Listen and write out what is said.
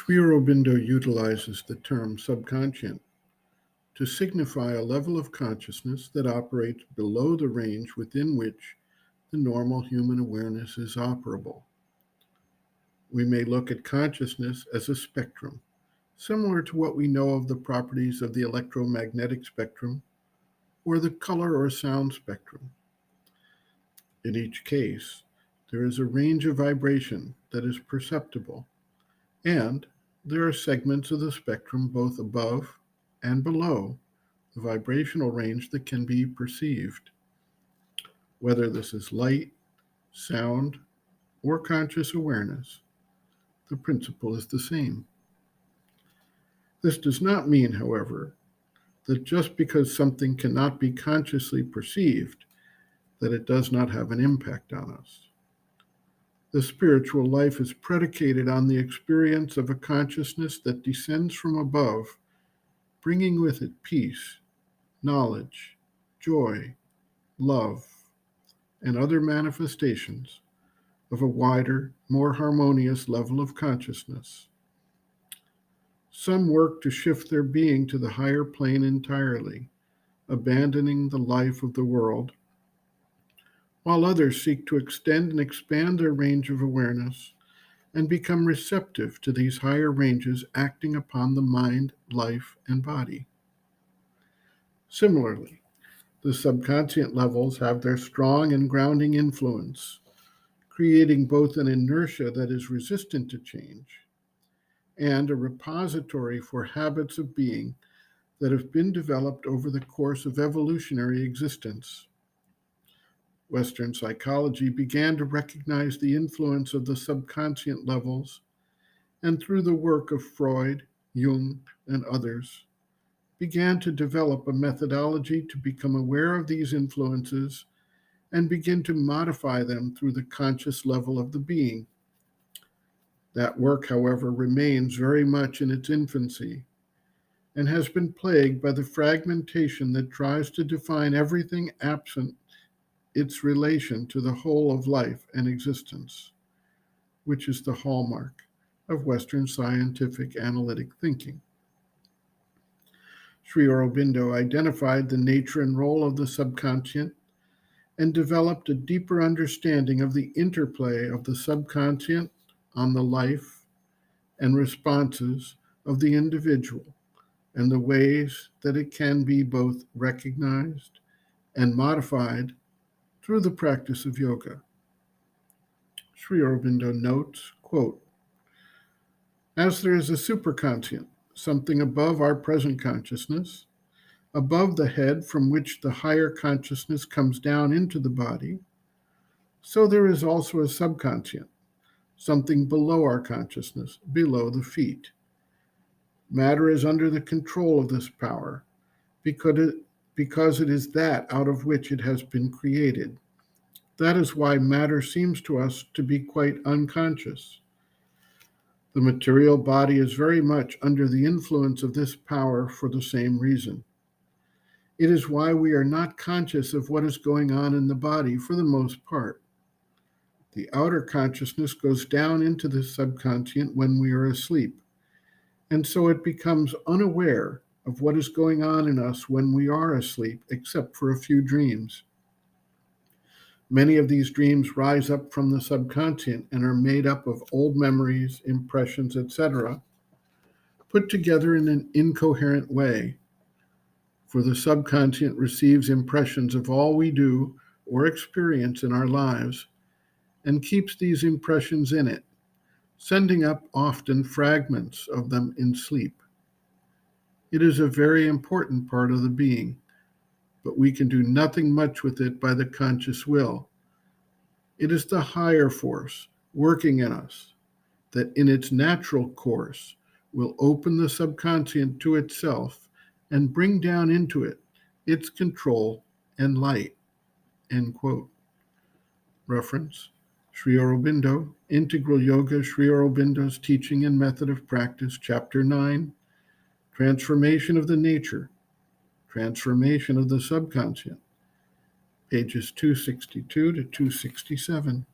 Sri Aurobindo utilizes the term subconscient to signify a level of consciousness that operates below the range within which the normal human awareness is operable. We may look at consciousness as a spectrum, similar to what we know of the properties of the electromagnetic spectrum or the color or sound spectrum. In each case, there is a range of vibration that is perceptible, and there are segments of the spectrum both above and below the vibrational range that can be perceived. Whether this is light, sound, or conscious awareness, the principle is the same. This does not mean, however, that just because something cannot be consciously perceived, that it does not have an impact on us. The spiritual life is predicated on the experience of a consciousness that descends from above, bringing with it peace, knowledge, joy, love, and other manifestations of a wider, more harmonious level of consciousness. Some work to shift their being to the higher plane entirely, abandoning the life of the world, while others seek to extend and expand their range of awareness and become receptive to these higher ranges acting upon the mind, life, and body. Similarly, the subconscient levels have their strong and grounding influence, creating both an inertia that is resistant to change and a repository for habits of being that have been developed over the course of evolutionary existence. Western psychology began to recognize the influence of the subconscient levels, and through the work of Freud, Jung, and others, began to develop a methodology to become aware of these influences and begin to modify them through the conscious level of the being. That work, however, remains very much in its infancy and has been plagued by the fragmentation that tries to define everything absent its relation to the whole of life and existence, which is the hallmark of Western scientific analytic thinking. Sri Aurobindo identified the nature and role of the subconscient and developed a deeper understanding of the interplay of the subconscient on the life and responses of the individual and the ways that it can be both recognized and modified through the practice of yoga. Sri Aurobindo notes, quote, "As there is a superconscient, something above our present consciousness, above the head from which the higher consciousness comes down into the body, so there is also a subconscient, something below our consciousness, below the feet. Matter is under the control of this power, because it is that out of which it has been created. That is why matter seems to us to be quite unconscious. The material body is very much under the influence of this power for the same reason. It is why we are not conscious of what is going on in the body for the most part. The outer consciousness goes down into the subconscient when we are asleep, and so it becomes unaware of what is going on in us when we are asleep, except for a few dreams. Many of these dreams rise up from the subconscient and are made up of old memories, impressions, etc., put together in an incoherent way. For the subconscient receives impressions of all we do or experience in our lives and keeps these impressions in it, sending up often fragments of them in sleep. It is a very important part of the being, but we can do nothing much with it by the conscious will. It is the higher force working in us that in its natural course will open the subconscient to itself and bring down into it its control and light." End quote. Reference: Sri Aurobindo, Integral Yoga, Sri Aurobindo's Teaching and Method of Practice, Chapter 9, Transformation of the Nature, Transformation of the Subconscient, pages 262 to 267.